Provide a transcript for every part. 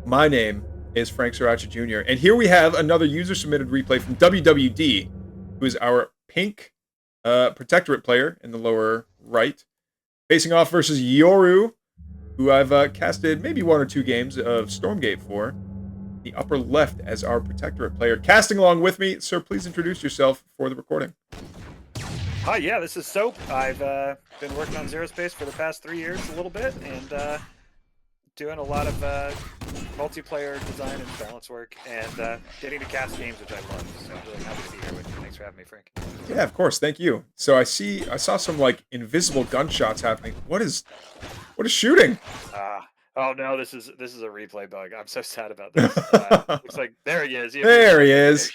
My name is Frank Sriracha Jr., and here we have another user-submitted replay from WWD, who is our pink Protectorate player in the lower right, facing off versus Yoru, who I've casted maybe one or two games of Stormgate for, the upper left as our Protectorate player. Casting along with me, sir, please introduce yourself for the recording. Hi, yeah, this is Soap. I've been working on ZeroSpace for the past 3 years a little bit, and doing a lot of multiplayer design and balance work, and getting to cast games, which I love. So I'm really happy to be here with you. Thanks for having me, Frank. Yeah, of course. Thank you. So I saw some like invisible gunshots happening. What is shooting? Oh no, this is a replay bug. I'm so sad about this. Looks like there he is. There he is.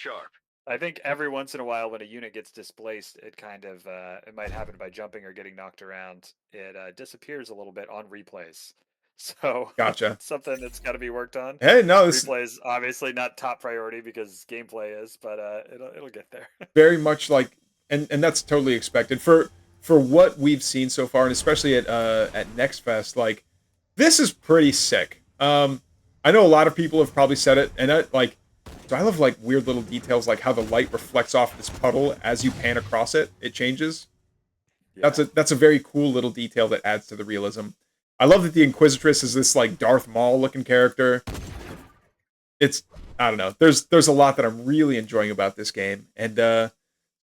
I think every once in a while when a unit gets displaced, it kind of it might happen by jumping or getting knocked around. It disappears a little bit on replays. So Gotcha. Something that's got to be worked on. Hey, no, this replay is obviously not top priority because gameplay is, but it'll get there. Very much like, and that's totally expected for what we've seen so far, and especially at Next Fest. Like, this is pretty sick. I know a lot of people have probably said it, and so I love like weird little details, like how the light reflects off this puddle as you pan across it. It changes. Yeah. That's a very cool little detail that adds to the realism. I love that the Inquisitress is this like Darth Maul looking character. I don't know. There's a lot that I'm really enjoying about this game. And Yoru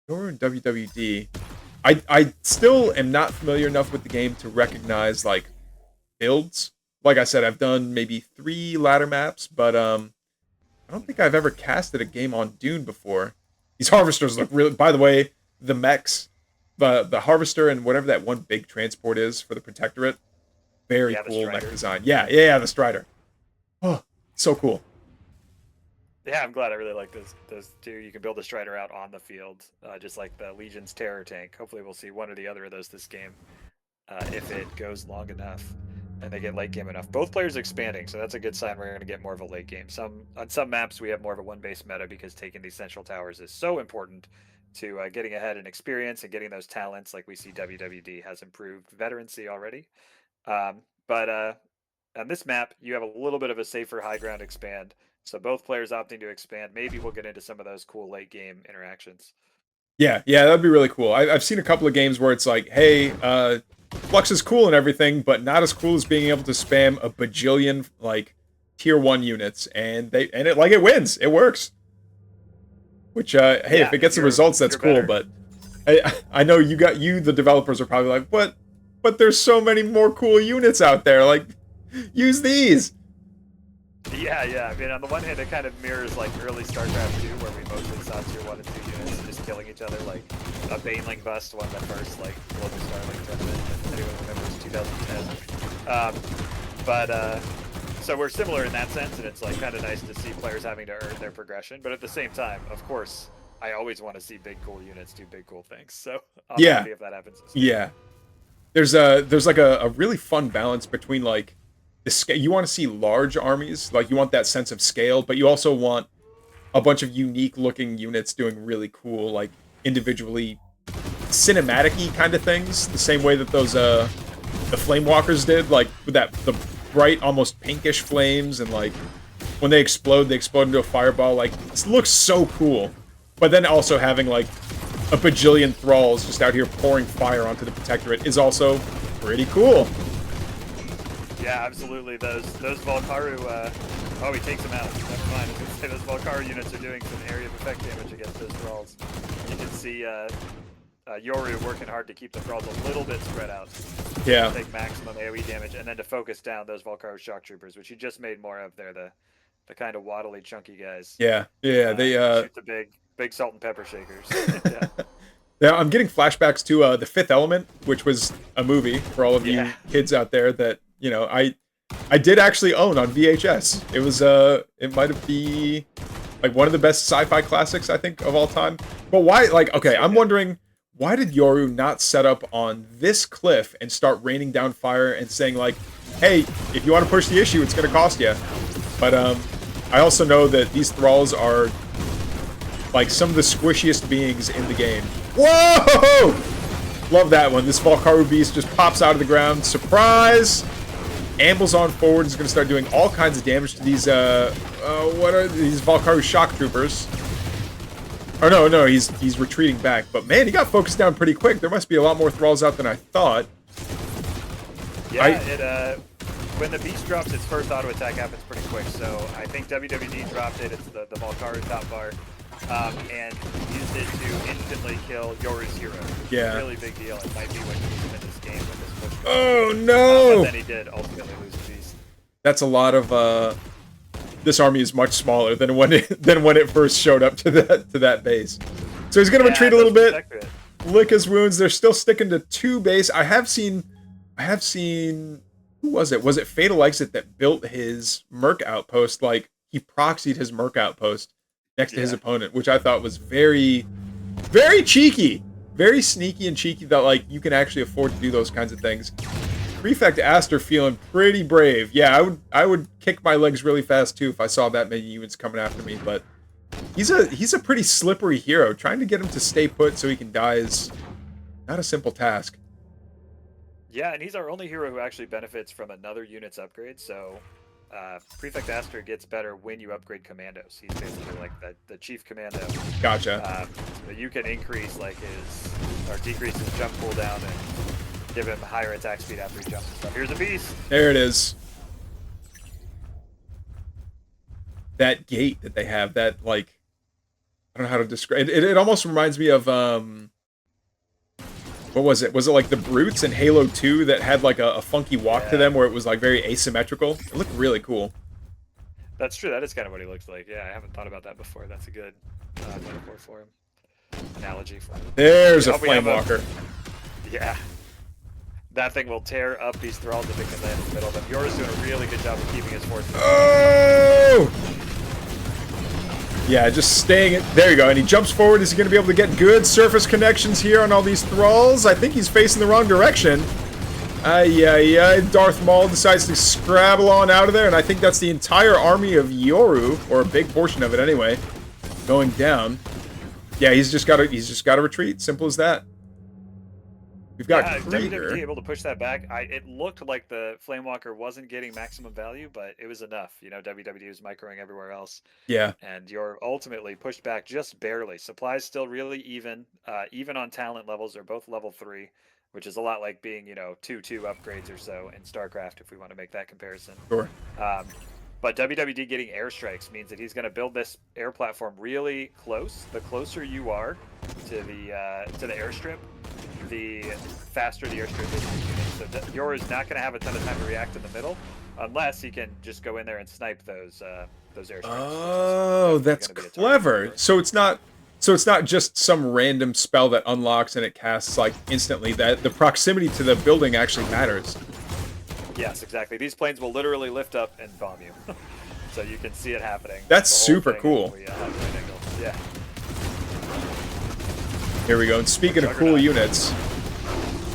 and WWD, I still am not familiar enough with the game to recognize like builds. Like I said, I've done maybe 3 ladder maps, but I don't think I've ever casted a game on Dune before. These harvesters look really. By the way, the mechs, the harvester and whatever that one big transport is for the Protectorate. Very cool mech design. Yeah, the Strider. Oh, so cool. Yeah, I'm glad. I really like those two. You can build a Strider out on the field, just like the Legion's Terror tank. Hopefully we'll see one or the other of those this game, if it goes long enough and they get late game enough. Both players expanding, so that's a good sign we're going to get more of a late game. On some maps we have more of a one-base meta because taking these central towers is so important to getting ahead in experience and getting those talents. Like we see WWD has improved veterancy already. But on this map, you have a little bit of a safer high ground expand. So both players opting to expand. Maybe we'll get into some of those cool late game interactions. Yeah, that'd be really cool. I've seen a couple of games where it's like, hey, Flux is cool and everything, but not as cool as being able to spam a bajillion like tier 1 units, and it wins. It works. Which hey, if it gets the results, that's cool. Better. But I know the developers are probably like, but there's so many more cool units out there. Like, use these. Yeah. I mean, on the one hand, it kind of mirrors like early StarCraft 2, where we mostly saw tier 1 and 2 units just killing each other, like a Baneling bust, one of the first like global Starlink tournament, if anyone remembers 2010. So we're similar in that sense, and it's like kind of nice to see players having to earn their progression. But at the same time, of course, I always want to see big cool units do big cool things. So I'll see if that happens. Yeah. There's like a really fun balance between like the scale. You want to see large armies, like you want that sense of scale, but you also want a bunch of unique looking units doing really cool, like individually cinematic-y kind of things, the same way that those the Flame Walkers did, like with the bright, almost pinkish flames, and like when they explode into a fireball. Like, it looks so cool. But then also having like a bajillion thralls just out here pouring fire onto the Protectorate is also pretty cool. Yeah, absolutely. Those Valkaru, oh, he takes them out. Never mind. I was going to say those Valkaru units are doing some area of effect damage against those thralls. You can see Yoru working hard to keep the thralls a little bit spread out. Yeah. To take maximum AoE damage, and then to focus down those Valkaru shock troopers, which he just made more of. They're the kind of waddly, chunky guys. Yeah. They shoot the big salt and pepper shakers. Yeah, I'm getting flashbacks to The Fifth Element, which was a movie for all of you kids out there that, you know, I did actually own on VHS. It was it might be like one of the best sci-fi classics, I think, of all time. But why, like, okay, I'm wondering, why did Yoru not set up on this cliff and start raining down fire and saying like, hey, if you want to push the issue, it's going to cost you. But I also know that these thralls are like some of the squishiest beings in the game. Whoa! Love that one. This Valkaru beast just pops out of the ground. Surprise! ambles on forward. He's going to start doing all kinds of damage to these, what are these Valkyrie shock troopers? Oh, no, he's retreating back. But, man, he got focused down pretty quick. There must be a lot more thralls out than I thought. Yeah, when the beast drops, its first auto attack happens pretty quick. So I think WWD dropped it. It's the Valkyrie top bar. And used it to instantly kill Yoru's hero. Yeah. Really big deal. It might be what used him in this game with this push. Oh, no! But then he did ultimately lose the beast. That's a lot of, this army is much smaller than when it first showed up to that base. So he's gonna retreat a little bit, lick his wounds. They're still sticking to 2 base. I have seen, who was it? Was it Fatal Exit that built his Merc outpost? Like, he proxied his Merc outpost next to his opponent, which I thought was very, very cheeky. Very sneaky and cheeky that, like, you can actually afford to do those kinds of things. Prefect Aster feeling pretty brave. Yeah, I would kick my legs really fast, too, if I saw that many units coming after me, but he's a pretty slippery hero. Trying to get him to stay put so he can die is not a simple task. Yeah, and he's our only hero who actually benefits from another unit's upgrade, so Prefect Aster gets better when you upgrade commandos. He's basically like the chief commando. Gotcha. You can increase like or decrease his jump cooldown and give him higher attack speed after he jumps and stuff. Here's a beast. There it is. That gate that they have, that, like, I don't know how to describe it. It almost reminds me of what was it? Was it like the Brutes in Halo 2 that had like a funky walk to them where it was like very asymmetrical? It looked really cool. That's true. That is kind of what he looks like. Yeah, I haven't thought about that before. That's a good metaphor for him. Analogy for him. There's a Flame Walker. Yeah. That thing will tear up these thralls if it can land in the middle of them. Yoru's doing a really good job of keeping his forces. Oh! Yeah, just staying it. There you go. And he jumps forward. Is he going to be able to get good surface connections here on all these thralls? I think he's facing the wrong direction. Yeah. Darth Maul decides to scrabble on out of there, and I think that's the entire army of Yoru, or a big portion of it anyway, going down. Yeah, he's just got to retreat. Simple as that. We've got WWD able to push that back. It looked like the Flamewalker wasn't getting maximum value, but it was enough. You know, WWD was microing everywhere else. Yeah. And you're ultimately pushed back just barely. Supply's still really even. Even on talent levels, they're both level 3, which is a lot like being, 2 upgrades or so in StarCraft, if we want to make that comparison. Sure. But WWD getting airstrikes means that he's going to build this air platform really close. The closer you are to the airstrip, the faster the airstrip is. So Yoru's not going to have a ton of time to react in the middle, unless he can just go in there and snipe those airstrikes. Oh, that's clever. So it's not just some random spell that unlocks and it casts like instantly. That the proximity to the building actually matters. Yes, exactly. These planes will literally lift up and bomb you, so you can see it happening. That's super cool. Yeah. Here we go. And speaking of cool units,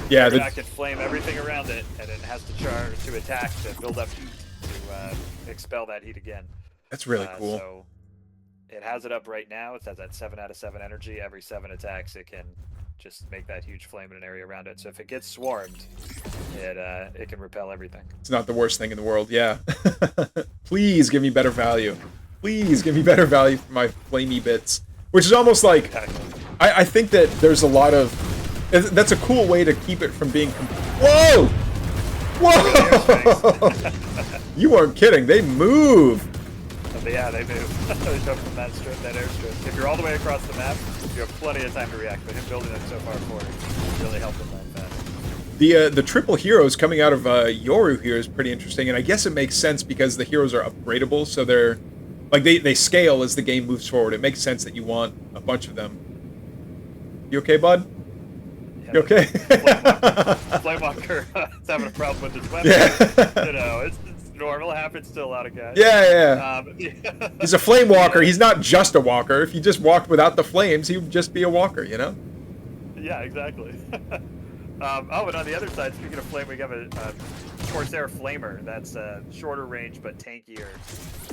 yeah, the can flame everything around it, and it has to charge to attack to build up heat to expel that heat again. That's really cool. So it has it up right now. It has that 7 out of 7 energy. Every 7 attacks, it can just make that huge flame in an area around it. So if it gets swarmed, it can repel everything. It's not the worst thing in the world. Yeah. Please give me better value. Please give me better value for my flamey bits. Which is almost like, I think that there's a lot of, that's a cool way to keep it from being, whoa! Whoa! You weren't kidding. They move. Yeah, they move. They jump from that airstrip. If you're all the way across the map, you have plenty of time to react, but him building it so far forward really helped him land fast. The triple heroes coming out of Yoru here is pretty interesting, and I guess it makes sense because the heroes are upgradable, so they're like they scale as the game moves forward. It makes sense that you want a bunch of them. You okay, bud? Yeah, you okay? Flamewalker is having a problem with his weapon. Yeah. It's normal. Happens to a lot of guys. Yeah. He's a flame walker. He's not just a walker. If he just walked without the flames, he would just be a walker, you know? Yeah, exactly. And on the other side, speaking of flame, we have a Corsair Flamer that's shorter range but tankier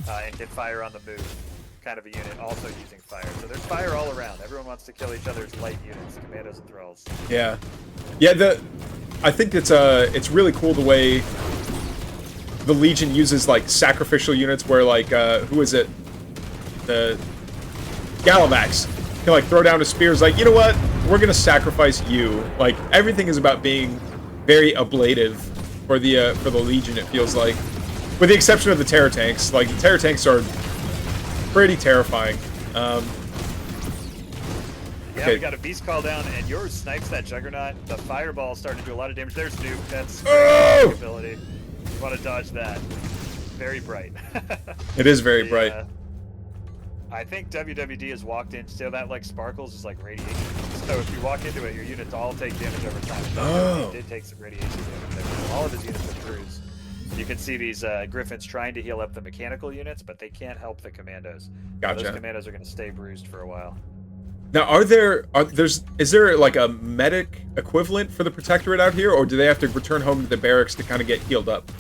and can fire on the move kind of a unit, also using fire. So there's fire all around. Everyone wants to kill each other's light units, commandos and thralls. Yeah. I think it's really cool the way the Legion uses like sacrificial units where like who is it? The Gallivax can like throw down his spears like, you know what? We're gonna sacrifice you. Like everything is about being very ablative for the Legion, it feels like. With the exception of the Terror Tanks. Like the Terror Tanks are pretty terrifying. Yeah, okay. we got a Beast Call down, and Yoru snipes that Juggernaut. The Fireball is starting to do a lot of damage. There's Nuke. That's Oh! ability. You want to dodge that. Very bright. It is very bright. I think WWD has walked in, so that like sparkles is like radiation. So if you walk into it, your units all take damage over time. Oh. He did take some radiation damage. All of his units are bruised. You can see these Griffins trying to heal up the mechanical units, but they can't help the commandos. Gotcha. Those commandos are going to stay bruised for a while. Now, is there like a medic equivalent for the Protectorate out here, or do they have to return home to the barracks to kind of get healed up?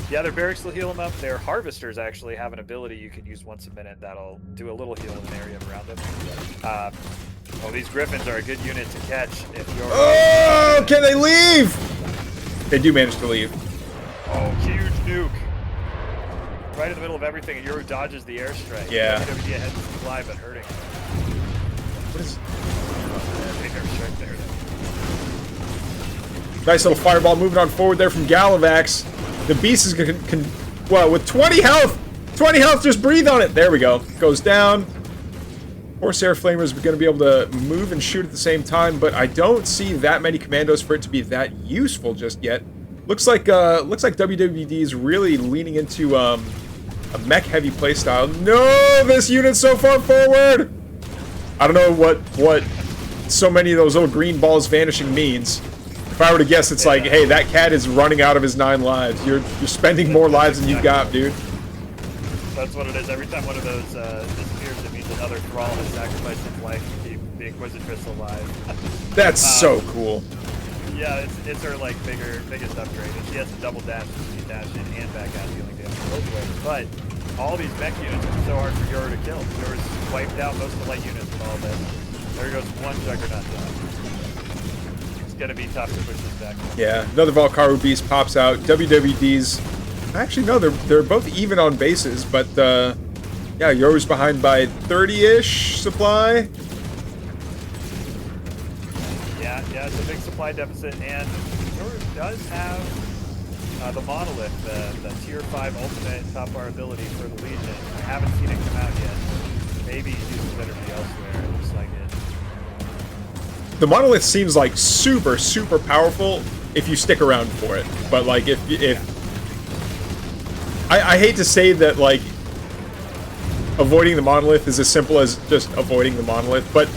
Yeah, their barracks will heal them up. Their harvesters actually have an ability you can use once a minute that'll do a little heal in an area around them. Well, these Griffins are a good unit to catch if you're... Oh, can they leave? They do manage to leave. Oh, huge nuke. Right in the middle of everything, and Yoru dodges the airstrike. Yeah. WWD ahead to fly, but hurting. What is... Big airstrike there. Nice little fireball moving on forward there from Gallivax. The beast is well, with 20 health! 20 health, just breathe on it! There we go. Goes down. Horseair Flamers are going to be able to move and shoot at the same time, but I don't see that many commandos for it to be that useful just yet. Looks like WWD is really leaning into a mech-heavy playstyle. No, this unit's so far forward! I don't know what so many of those little green balls vanishing means. If I were to guess, it's like, hey, that cat is running out of his 9 lives. You're spending more lives than you've got, dude. That's what it is. Every time one of those disappears, it means another thrall has sacrificed his life to keep the Inquisitress alive. That's so cool. Yeah, it's her like biggest upgrade, and she has a double dash, so she can dash in and back out, dealing damage both ways. But all these mech units are so hard for Yoru to kill. Yoru's wiped out most of the light units with all this. There goes one Juggernaut down. Gonna be tough to push this back. Yeah, another Valkaru Beast pops out. WWD's actually no, they're both even on bases, but yeah, Yoru's behind by 30-ish supply. Yeah, it's a big supply deficit, and Yoru does have the monolith, the tier 5 ultimate top bar ability for the Legion. I haven't seen it come out yet. Maybe he's using it better elsewhere. It looks like it. The monolith seems like super powerful if you stick around for it, but like if I hate to say that like avoiding the monolith is as simple as just avoiding the monolith, but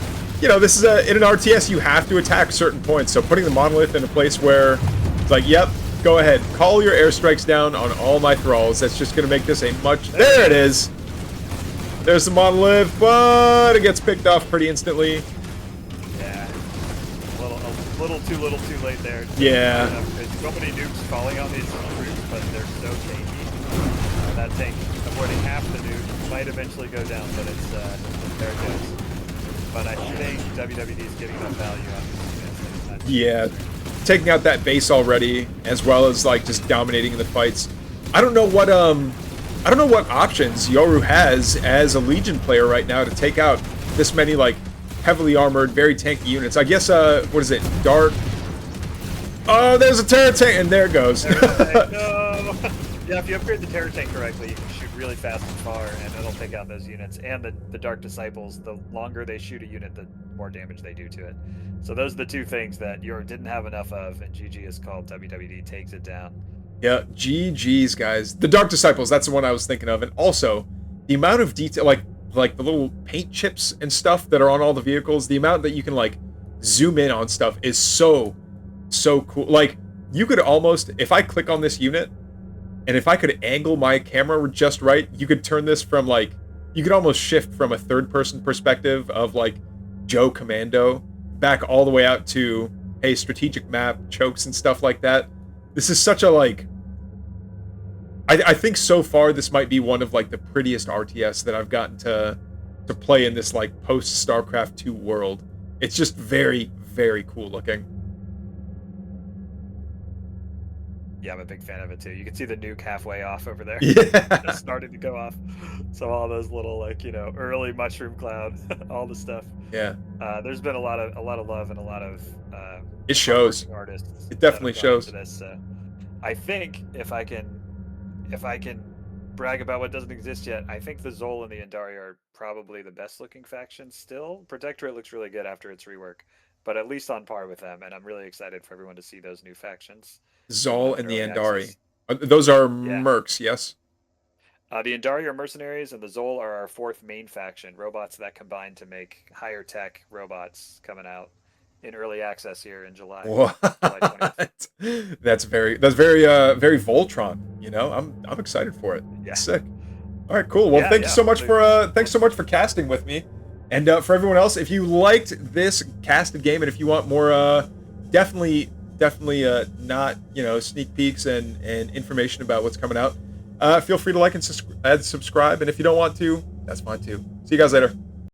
you know, this is in an RTS you have to attack certain points, so putting the monolith in a place where it's like, yep, go ahead, call your airstrikes down on all my thralls. That's just gonna make this a much... There it is! There's the monolith, but it gets picked off pretty instantly. A little too late there. Yeah. There's so many nukes falling on these troops, but they're so tanky. That tank avoiding half the nuke might eventually go down, but it's there it goes. But I think WWD is getting enough value out of this. Yeah, taking out that base already, as well as like just dominating the fights. I don't know what options Yoru has as a Legion player right now to take out this many like heavily armored, very tanky units. I guess, what is it? Dark. Oh, there's a Terror Tank, and there it goes. No. Yeah, if you upgrade the Terror Tank correctly, you can shoot really fast and far, and it'll take out those units. And the Dark Disciples, the longer they shoot a unit, the more damage they do to it. So those are the two things that Yoru didn't have enough of, and GG is called. WWD takes it down. Yeah, GG's, guys. The Dark Disciples, that's the one I was thinking of. And also, the amount of detail, like the little paint chips and stuff that are on all the vehicles, the amount that you can like zoom in on stuff is so cool. Like you could almost, if I click on this unit and if I could angle my camera just right, you could turn this from like, you could almost shift from a third person perspective of like Joe Commando back all the way out to, hey, strategic map, chokes and stuff like that. This is such a like, I think so far this might be one of like the prettiest RTS that I've gotten to play in this like post StarCraft 2 world. It's just very cool looking. Yeah, I'm a big fan of it too. You can see the nuke halfway off over there. Yeah. Just starting to go off. So all those little like early mushroom cloud, all the stuff. Yeah. There's been a lot of love and a lot of It shows. artists. It definitely that have gone shows. into this. So I think if I can brag about what doesn't exist yet, I think the Zol and the Andari are probably the best looking factions still. Protectorate looks really good after its rework, but at least on par with them. And I'm really excited for everyone to see those new factions. Zol and the early Andari. access. Those are mercs, yes? The Andari are mercenaries, and the Zol are our fourth main faction. Robots that combine to make higher tech robots coming out in early access here in July. What? July 20th. That's very very Voltron. I'm excited for it. Yeah. Sick. All right, cool. Well, thank you so much for casting with me, and for everyone else, if you liked this casted game and if you want more, definitely not sneak peeks and information about what's coming out, feel free to like and subscribe. And if you don't want to, that's fine too. See you guys later.